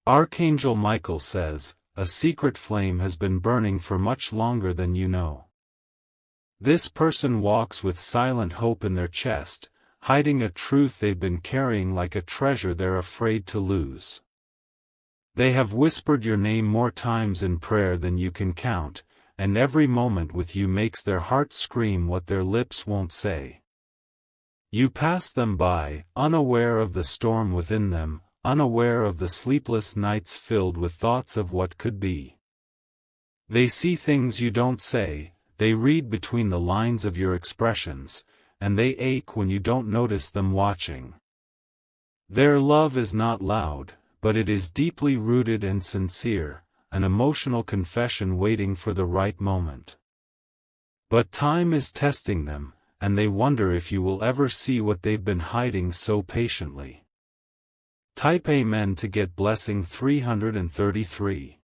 Archangel Michael says, a secret flame has been burning for much longer than you know. This person walks with silent hope in their chest, hiding a truth they've been carrying like a treasure they're afraid to lose. They have whispered your name more times in prayer than you can count, and every moment with you makes their heart scream what their lips won't say. You pass them by, unaware of the storm within them, unaware of the sleepless nights filled with thoughts of what could be. They see things you don't say, they read between the lines of your expressions, and they ache when you don't notice them watching. Their love is not loud, but it is deeply rooted and sincere, an emotional confession waiting for the right moment. But time is testing them, and they wonder if you will ever see what they've been hiding so patiently. Type Amen to get blessing 333.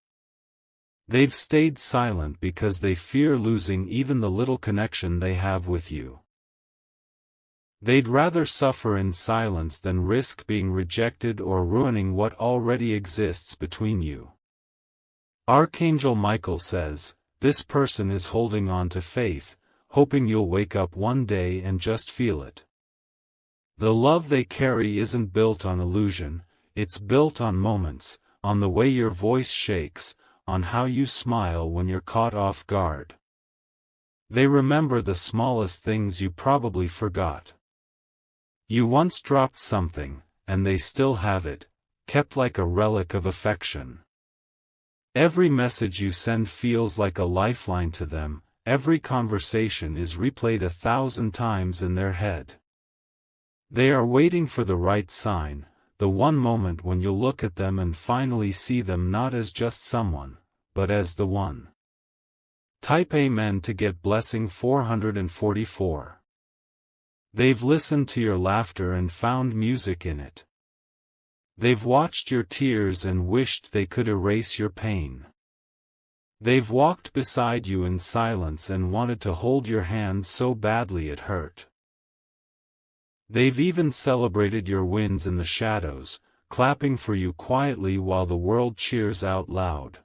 They've stayed silent because they fear losing even the little connection they have with you. They'd rather suffer in silence than risk being rejected or ruining what already exists between you. Archangel Michael says, this person is holding on to faith, hoping you'll wake up one day and just feel it. The love they carry isn't built on illusion, it's built on moments, on the way your voice shakes, on how you smile when you're caught off guard. They remember the smallest things you probably forgot. You once dropped something, and they still have it, kept like a relic of affection. Every message you send feels like a lifeline to them, every conversation is replayed 1,000 times in their head. They are waiting for the right sign, the one moment when you'll look at them and finally see them not as just someone, but as the one. Type Amen to get blessing 444. They've listened to your laughter and found music in it. They've watched your tears and wished they could erase your pain. They've walked beside you in silence and wanted to hold your hand so badly it hurt. They've even celebrated your wins in the shadows, clapping for you quietly while the world cheers out loud.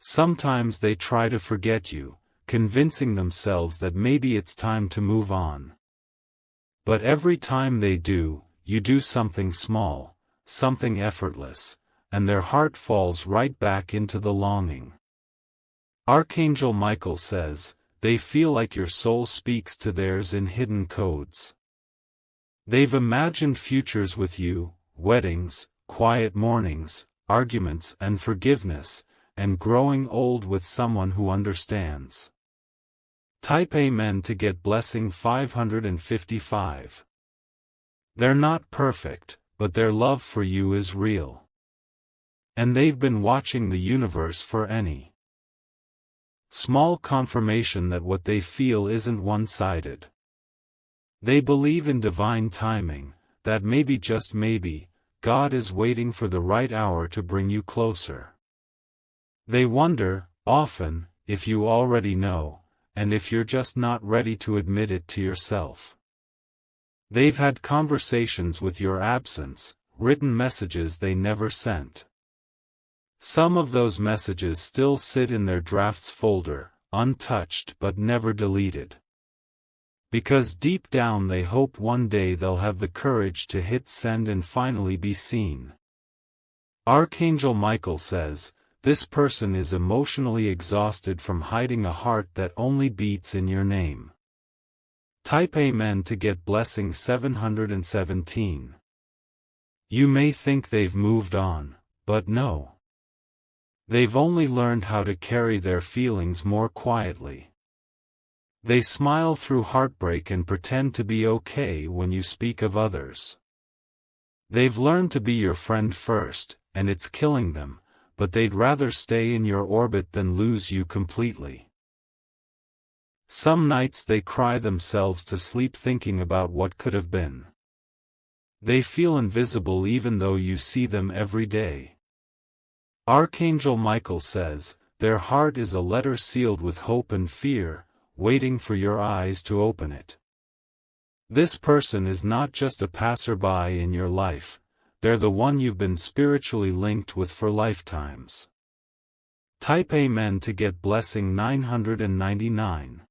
Sometimes they try to forget you, convincing themselves that maybe it's time to move on. But every time they do, you do something small, something effortless, and their heart falls right back into the longing. Archangel Michael says, they feel like your soul speaks to theirs in hidden codes. They've imagined futures with you, weddings, quiet mornings, arguments and forgiveness, and growing old with someone who understands. Type Amen to get blessing 555. They're not perfect, but their love for you is real. And they've been watching the universe for any small confirmation that what they feel isn't one-sided. They believe in divine timing, that maybe just maybe, God is waiting for the right hour to bring you closer. They wonder, often, if you already know, and if you're just not ready to admit it to yourself. They've had conversations with your absence, written messages they never sent. Some of those messages still sit in their drafts folder, untouched but never deleted. Because deep down they hope one day they'll have the courage to hit send and finally be seen. Archangel Michael says, this person is emotionally exhausted from hiding a heart that only beats in your name. Type Amen to get blessing 717. You may think they've moved on, but no. They've only learned how to carry their feelings more quietly. They smile through heartbreak and pretend to be okay when you speak of others. They've learned to be your friend first, and it's killing them, but they'd rather stay in your orbit than lose you completely. Some nights they cry themselves to sleep thinking about what could have been. They feel invisible even though you see them every day. Archangel Michael says, their heart is a letter sealed with hope and fear, waiting for your eyes to open it. This person is not just a passerby in your life, they're the one you've been spiritually linked with for lifetimes. Type Amen to get blessing 999.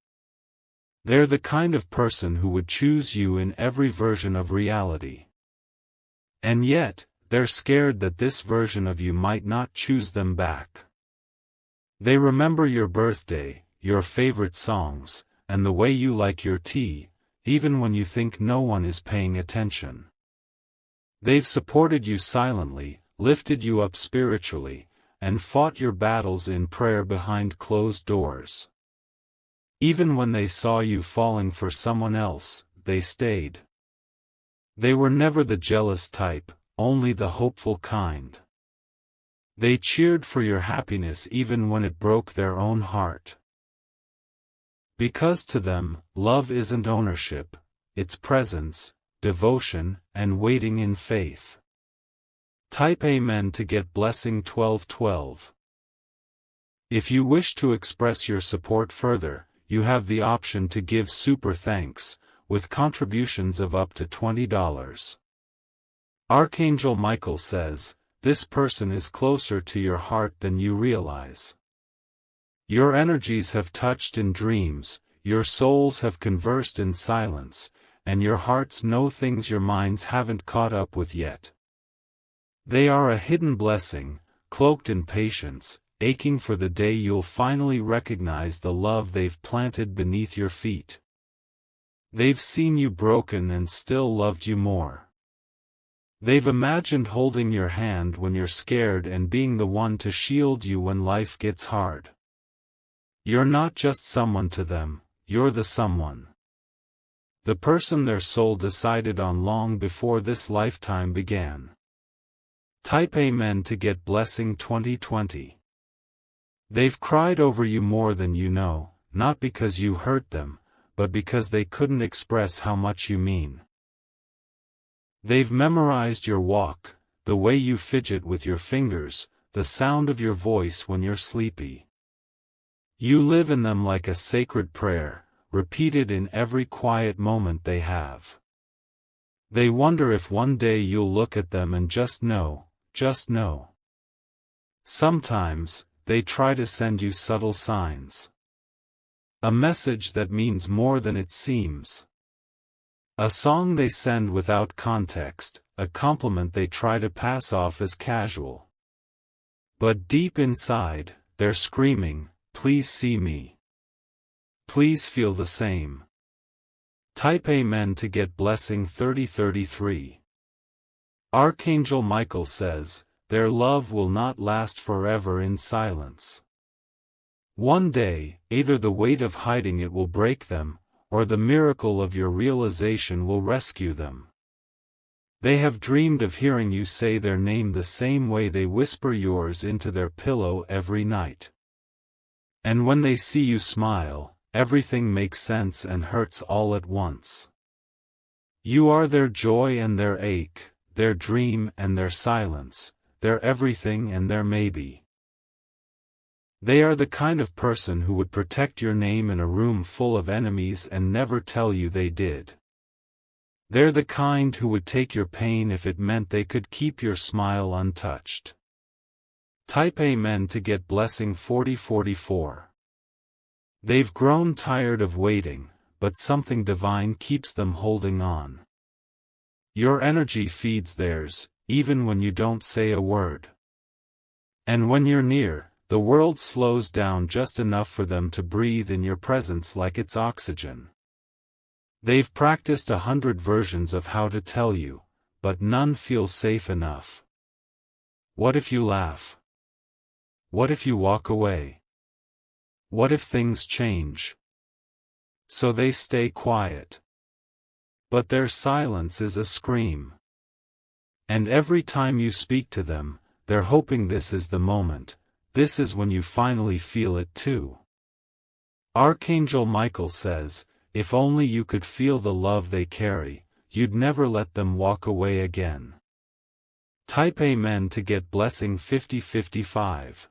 They're the kind of person who would choose you in every version of reality. And yet, they're scared that this version of you might not choose them back. They remember your birthday, your favorite songs, and the way you like your tea, even when you think no one is paying attention. They've supported you silently, lifted you up spiritually, and fought your battles in prayer behind closed doors. Even when they saw you falling for someone else, they stayed. They were never the jealous type, only the hopeful kind. They cheered for your happiness even when it broke their own heart. Because to them, love isn't ownership, it's presence, devotion, and waiting in faith. Type Amen to get blessing 1212. If you wish to express your support further, you have the option to give super thanks, with contributions of up to $20. Archangel Michael says, this person is closer to your heart than you realize. Your energies have touched in dreams, your souls have conversed in silence, and your hearts know things your minds haven't caught up with yet. They are a hidden blessing, cloaked in patience, aching for the day you'll finally recognize the love they've planted beneath your feet. They've seen you broken and still loved you more. They've imagined holding your hand when you're scared and being the one to shield you when life gets hard. You're not just someone to them, you're the someone. The person their soul decided on long before this lifetime began. Type Amen to get blessing 2020. They've cried over you more than you know, not because you hurt them, but because they couldn't express how much you mean. They've memorized your walk, the way you fidget with your fingers, the sound of your voice when you're sleepy. You live in them like a sacred prayer, repeated in every quiet moment they have. They wonder if one day you'll look at them and just know. Sometimes, they try to send you subtle signs. A message that means more than it seems. A song they send without context, a compliment they try to pass off as casual. But deep inside, they're screaming, please see me. Please feel the same. Type Amen to get blessing 3033. Archangel Michael says, their love will not last forever in silence. One day, either the weight of hiding it will break them, or the miracle of your realization will rescue them. They have dreamed of hearing you say their name the same way they whisper yours into their pillow every night. And when they see you smile, everything makes sense and hurts all at once. You are their joy and their ache, their dream and their silence, their everything and their maybe. They are the kind of person who would protect your name in a room full of enemies and never tell you they did. They're the kind who would take your pain if it meant they could keep your smile untouched. Type Amen to get blessing 4044. They've grown tired of waiting, but something divine keeps them holding on. Your energy feeds theirs, even when you don't say a word. And when you're near, the world slows down just enough for them to breathe in your presence like it's oxygen. They've practiced 100 versions of how to tell you, but none feel safe enough. What if you laugh? What if you walk away? What if things change? So they stay quiet. But their silence is a scream. And every time you speak to them, they're hoping this is the moment. This is when you finally feel it too. Archangel Michael says, if only you could feel the love they carry, you'd never let them walk away again. Type Amen to get blessing 5055.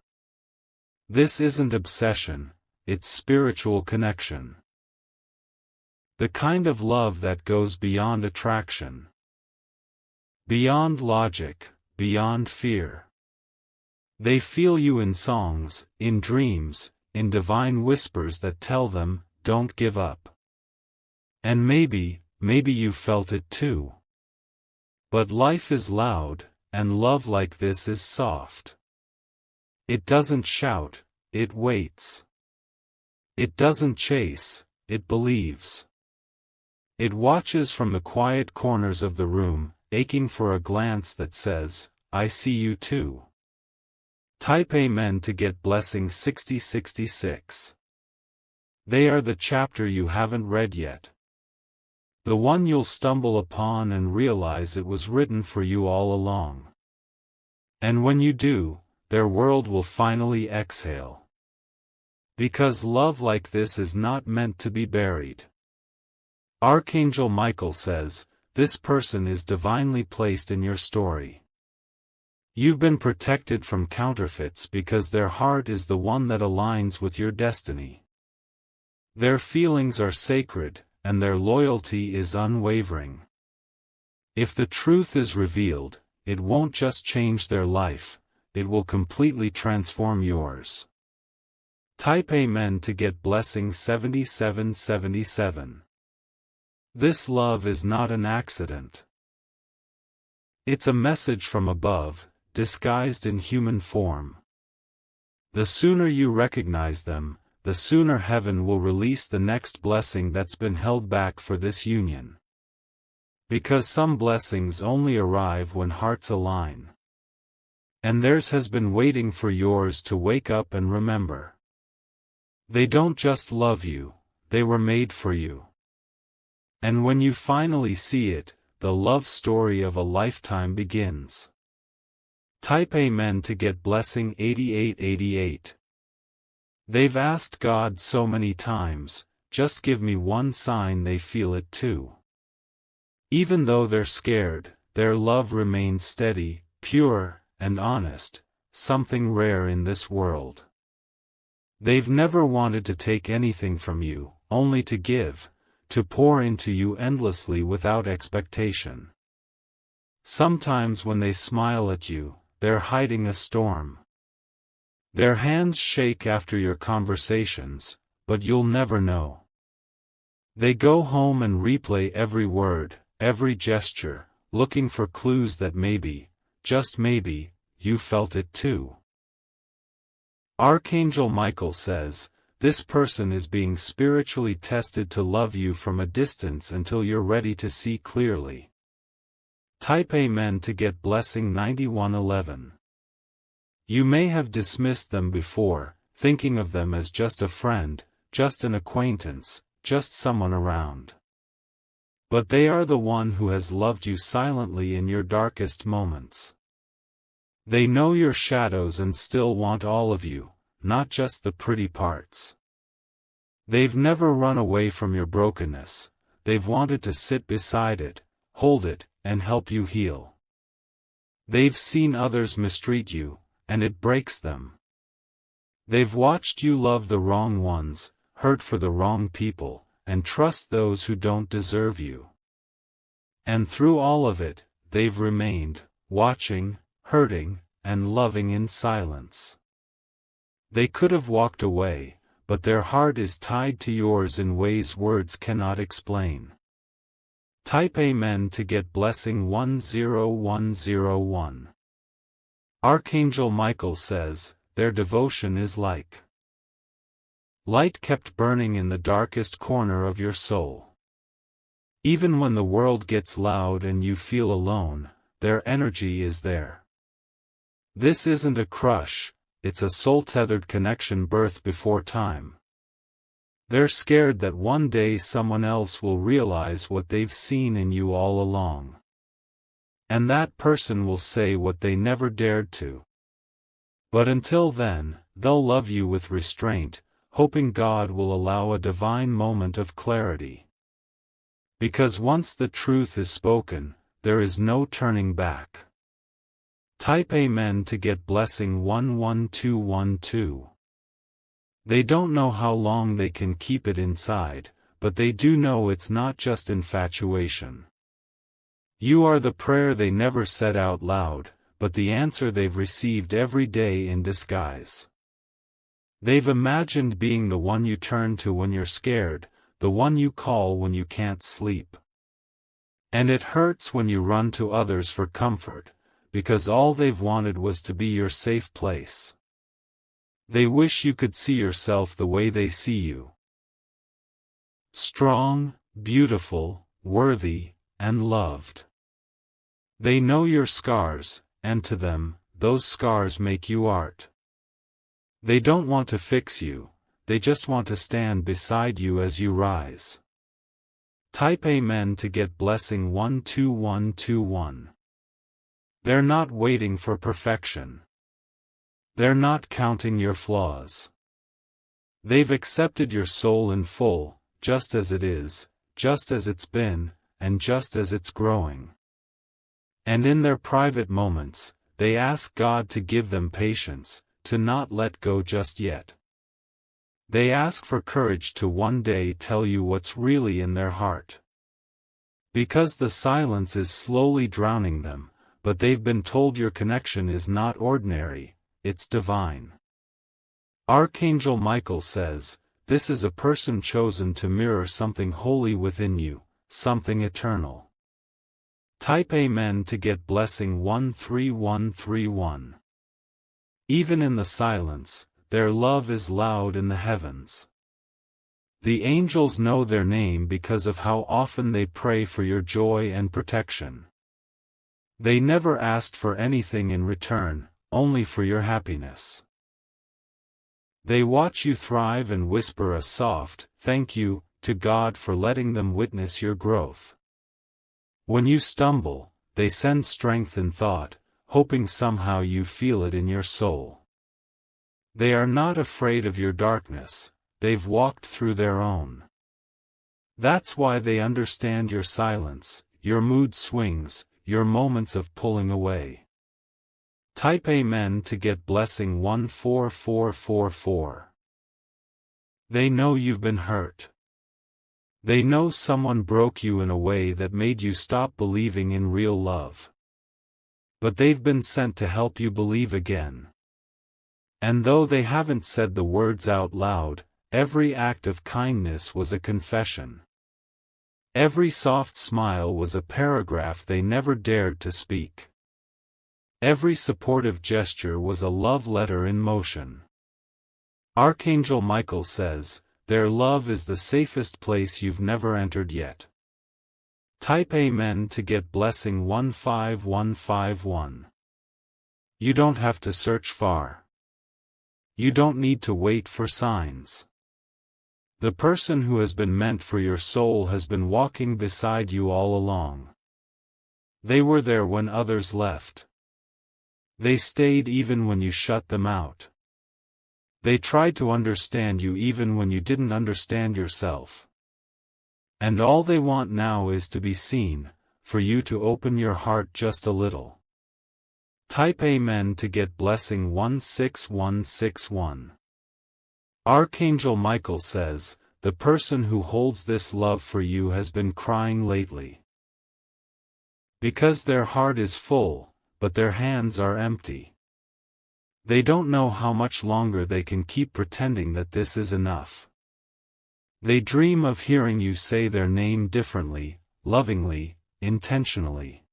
This isn't obsession, it's spiritual connection. The kind of love that goes beyond attraction. Beyond logic, beyond fear. They feel you in songs, in dreams, in divine whispers that tell them, don't give up. And maybe you felt it too. But life is loud, and love like this is soft. It doesn't shout, it waits. It doesn't chase, it believes. It watches from the quiet corners of the room, aching for a glance that says, I see you too. Type Amen to get blessing 6066. They are the chapter you haven't read yet. The one you'll stumble upon and realize it was written for you all along. And when you do, their world will finally exhale. Because love like this is not meant to be buried. Archangel Michael says, this person is divinely placed in your story. You've been protected from counterfeits because their heart is the one that aligns with your destiny. Their feelings are sacred, and their loyalty is unwavering. If the truth is revealed, it won't just change their life, it will completely transform yours. Type Amen to get blessing 7777. This love is not an accident. It's a message from above, disguised in human form. The sooner you recognize them, the sooner heaven will release the next blessing that's been held back for this union. Because some blessings only arrive when hearts align. And theirs has been waiting for yours to wake up and remember. They don't just love you, they were made for you. And when you finally see it, the love story of a lifetime begins. Type Amen to get blessing 8888. They've asked God so many times, just give me one sign they feel it too. Even though they're scared, their love remains steady, pure, and honest, something rare in this world. They've never wanted to take anything from you, only to give, to pour into you endlessly without expectation. Sometimes when they smile at you, they're hiding a storm. Their hands shake after your conversations, but you'll never know. They go home and replay every word, every gesture, looking for clues that maybe, just maybe, you felt it too. Archangel Michael says, this person is being spiritually tested to love you from a distance until you're ready to see clearly. Type Amen to get blessing 9111. You may have dismissed them before, thinking of them as just a friend, just an acquaintance, just someone around. But they are the one who has loved you silently in your darkest moments. They know your shadows and still want all of you, not just the pretty parts. They've never run away from your brokenness, they've wanted to sit beside it, hold it, and help you heal. They've seen others mistreat you, and it breaks them. They've watched you love the wrong ones, hurt for the wrong people, and trust those who don't deserve you. And through all of it, they've remained, watching, hurting, and loving in silence. They could have walked away, but their heart is tied to yours in ways words cannot explain. Type Amen to get blessing 10101. Archangel Michael says, their devotion is like light kept burning in the darkest corner of your soul. Even when the world gets loud and you feel alone, their energy is there. This isn't a crush, it's a soul-tethered connection birthed before time. They're scared that one day someone else will realize what they've seen in you all along. And that person will say what they never dared to. But until then, they'll love you with restraint, hoping God will allow a divine moment of clarity. Because once the truth is spoken, there is no turning back. Type Amen to get blessing 11212. They don't know how long they can keep it inside, but they do know it's not just infatuation. You are the prayer they never said out loud, but the answer they've received every day in disguise. They've imagined being the one you turn to when you're scared, the one you call when you can't sleep. And it hurts when you run to others for comfort, because all they've wanted was to be your safe place. They wish you could see yourself the way they see you. Strong, beautiful, worthy, and loved. They know your scars, and to them, those scars make you art. They don't want to fix you, they just want to stand beside you as you rise. Type Amen to get blessing 12121. They're not waiting for perfection. They're not counting your flaws. They've accepted your soul in full, just as it is, just as it's been, and just as it's growing. And in their private moments, they ask God to give them patience, to not let go just yet. They ask for courage to one day tell you what's really in their heart. Because the silence is slowly drowning them, but they've been told your connection is not ordinary, it's divine. Archangel Michael says, this is a person chosen to mirror something holy within you, something eternal. Type Amen to get blessing 13131. Even in the silence, their love is loud in the heavens. The angels know their name because of how often they pray for your joy and protection. They never asked for anything in return, only for your happiness. They watch you thrive and whisper a soft, thank you, to God for letting them witness your growth. When you stumble, they send strength in thought, hoping somehow you feel it in your soul. They are not afraid of your darkness, they've walked through their own. That's why they understand your silence, your mood swings, your moments of pulling away. Type Amen to get blessing 14444. They know you've been hurt. They know someone broke you in a way that made you stop believing in real love. But they've been sent to help you believe again. And though they haven't said the words out loud, every act of kindness was a confession. Every soft smile was a paragraph they never dared to speak. Every supportive gesture was a love letter in motion. Archangel Michael says, their love is the safest place you've never entered yet. Type Amen to get blessing 15151. You don't have to search far. You don't need to wait for signs. The person who has been meant for your soul has been walking beside you all along. They were there when others left. They stayed even when you shut them out. They tried to understand you even when you didn't understand yourself. And all they want now is to be seen, for you to open your heart just a little. Type Amen to get blessing 16161. Archangel Michael says, the person who holds this love for you has been crying lately. Because their heart is full, but their hands are empty. They don't know how much longer they can keep pretending that this is enough. They dream of hearing you say their name differently, lovingly, intentionally.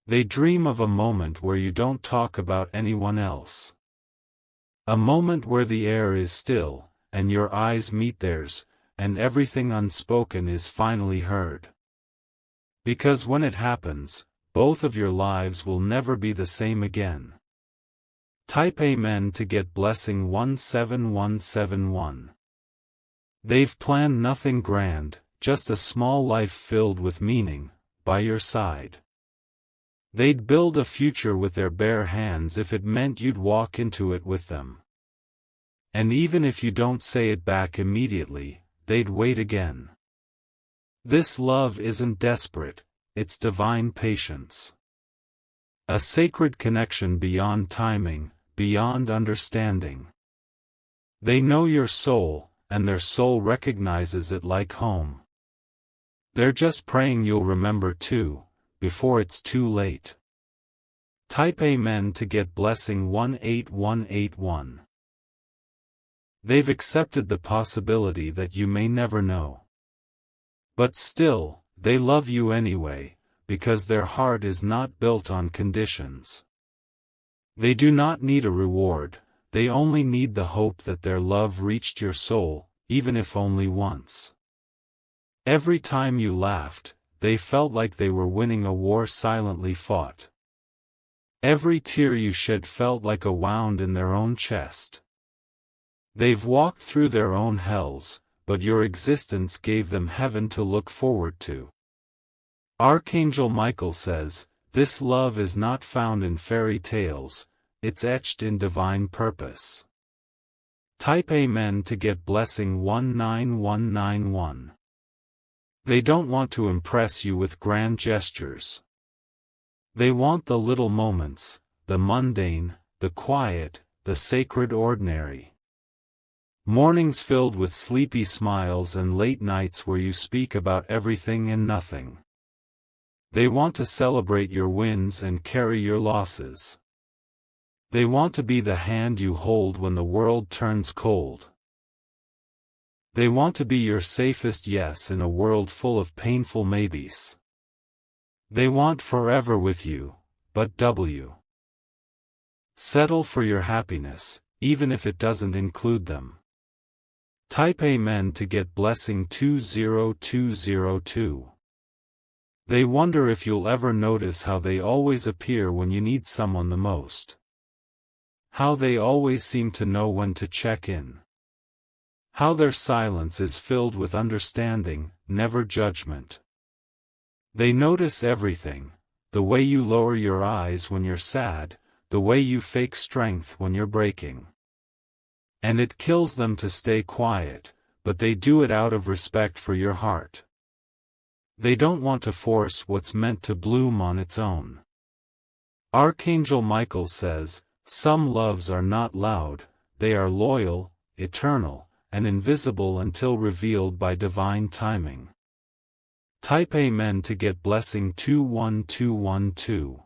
They dream of a moment where you don't talk about anyone else. A moment where the air is still, and your eyes meet theirs, and everything unspoken is finally heard. Because when it happens, both of your lives will never be the same again. Type Amen to get blessing 17171. They've planned nothing grand, just a small life filled with meaning, by your side. They'd build a future with their bare hands if it meant you'd walk into it with them. And even if you don't say it back immediately, they'd wait again. This love isn't desperate, it's divine patience. A sacred connection beyond timing, beyond understanding. They know your soul, and their soul recognizes it like home. They're just praying you'll remember too, before it's too late. Type Amen to get blessing 18181. They've accepted the possibility that you may never know. But still, they love you anyway, because their heart is not built on conditions. They do not need a reward, they only need the hope that their love reached your soul, even if only once. Every time you laughed, they felt like they were winning a war silently fought. Every tear you shed felt like a wound in their own chest. They've walked through their own hells, but your existence gave them heaven to look forward to. Archangel Michael says, this love is not found in fairy tales, it's etched in divine purpose. Type Amen to get blessing 19191. They don't want to impress you with grand gestures. They want the little moments, the mundane, the quiet, the sacred ordinary. Mornings filled with sleepy smiles and late nights where you speak about everything and nothing. They want to celebrate your wins and carry your losses. They want to be the hand you hold when the world turns cold. They want to be your safest yes in a world full of painful maybes. They want forever with you, but settle for your happiness, even if it doesn't include them. Type Amen to get blessing 20202. They wonder if you'll ever notice how they always appear when you need someone the most. How they always seem to know when to check in. How their silence is filled with understanding, never judgment. They notice everything, the way you lower your eyes when you're sad, the way you fake strength when you're breaking. And it kills them to stay quiet, but they do it out of respect for your heart. They don't want to force what's meant to bloom on its own. Archangel Michael says, some loves are not loud, they are loyal, eternal, and invisible until revealed by divine timing. Type Amen to get blessing 21212.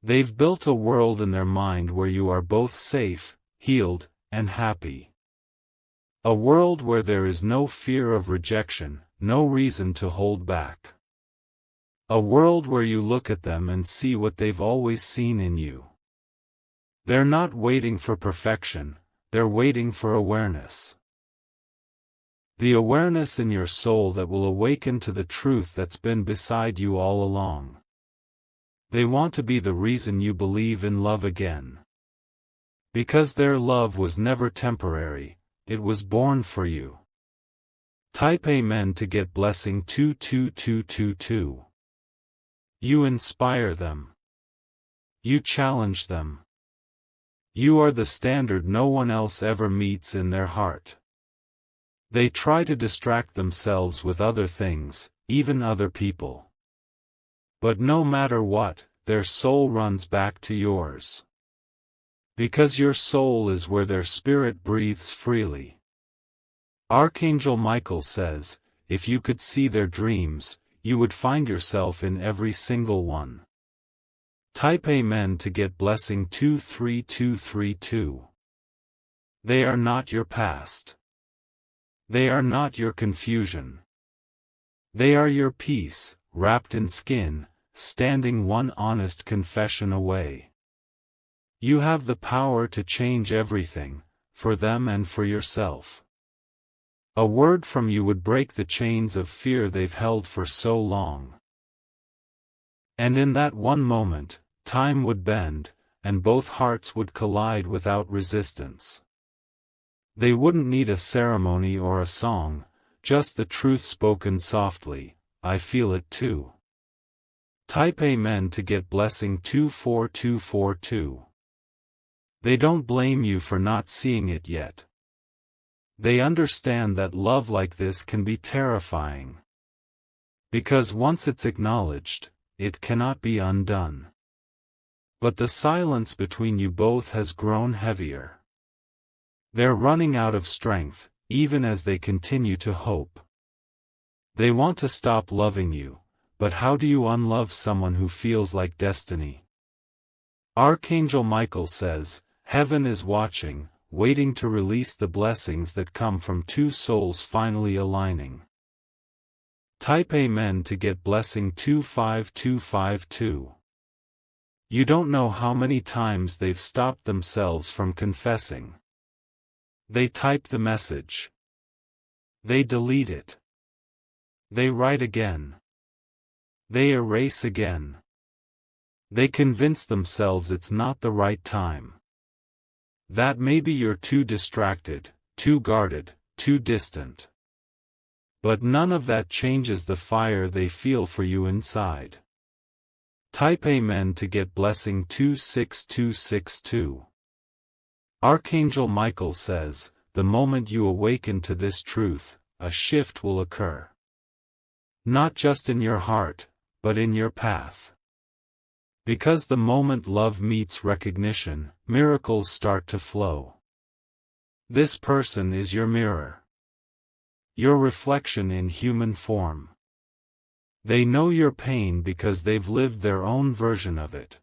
They've built a world in their mind where you are both safe, healed, and happy. A world where there is no fear of rejection, no reason to hold back. A world where you look at them and see what they've always seen in you. They're not waiting for perfection, they're waiting for awareness. The awareness in your soul that will awaken to the truth that's been beside you all along. They want to be the reason you believe in love again. Because their love was never temporary, it was born for you. Type Amen to get blessing 22222. You inspire them. You challenge them. You are the standard no one else ever meets in their heart. They try to distract themselves with other things, even other people. But no matter what, their soul runs back to yours. Because your soul is where their spirit breathes freely. Archangel Michael says, if you could see their dreams, you would find yourself in every single one. Type Amen to get blessing 23232. They are not your past. They are not your confusion. They are your peace, wrapped in skin, standing one honest confession away. You have the power to change everything, for them and for yourself. A word from you would break the chains of fear they've held for so long. And in that one moment, time would bend, and both hearts would collide without resistance. They wouldn't need a ceremony or a song, just the truth spoken softly, I feel it too. Type Amen to get blessing 24242. They don't blame you for not seeing it yet. They understand that love like this can be terrifying. Because once it's acknowledged, it cannot be undone. But the silence between you both has grown heavier. They're running out of strength, even as they continue to hope. They want to stop loving you, but how do you unlove someone who feels like destiny? Archangel Michael says, heaven is watching, waiting to release the blessings that come from two souls finally aligning. Type Amen to get blessing 25252. You don't know how many times they've stopped themselves from confessing. They type the message. They delete it. They write again. They erase again. They convince themselves it's not the right time. That maybe you're too distracted, too guarded, too distant. But none of that changes the fire they feel for you inside. Type Amen to get blessing 26262. Archangel Michael says, the moment you awaken to this truth, a shift will occur. Not just in your heart, but in your path. Because the moment love meets recognition, miracles start to flow. This person is your mirror. Your reflection in human form. They know your pain because they've lived their own version of it.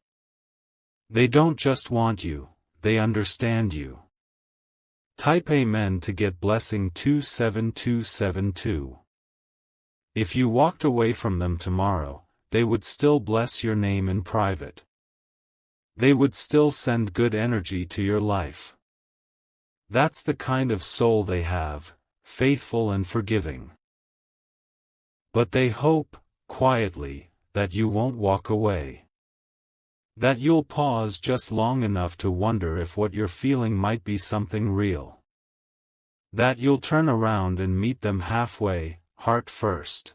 They don't just want you, they understand you. Type Amen to get blessing 27272. If you walked away from them tomorrow, they would still bless your name in private. They would still send good energy to your life. That's the kind of soul they have, faithful and forgiving. But they hope, quietly, that you won't walk away. That you'll pause just long enough to wonder if what you're feeling might be something real. That you'll turn around and meet them halfway, heart first.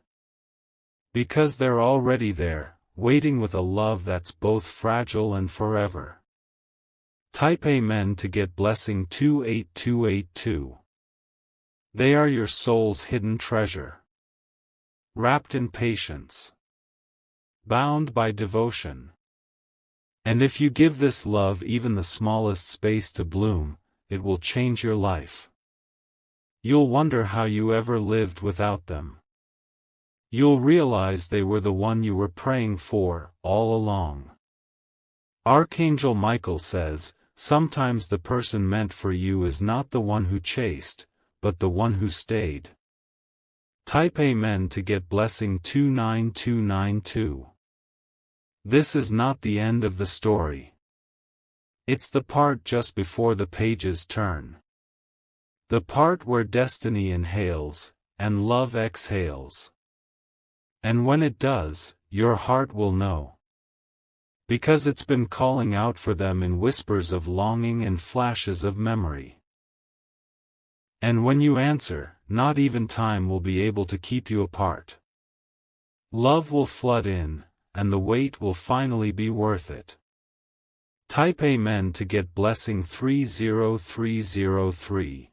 Because they're already there, waiting with a love that's both fragile and forever. Type Amen to get blessing 28282. They are your soul's hidden treasure. Wrapped in patience. Bound by devotion. And if you give this love even the smallest space to bloom, it will change your life. You'll wonder how you ever lived without them. You'll realize they were the one you were praying for, all along. Archangel Michael says, sometimes the person meant for you is not the one who chased, but the one who stayed. Type Amen to get blessing 29292. This is not the end of the story. It's the part just before the pages turn. The part where destiny inhales, and love exhales. And when it does, your heart will know. Because it's been calling out for them in whispers of longing and flashes of memory. And when you answer, not even time will be able to keep you apart. Love will flood in, and the wait will finally be worth it. Type Amen to get blessing 30303.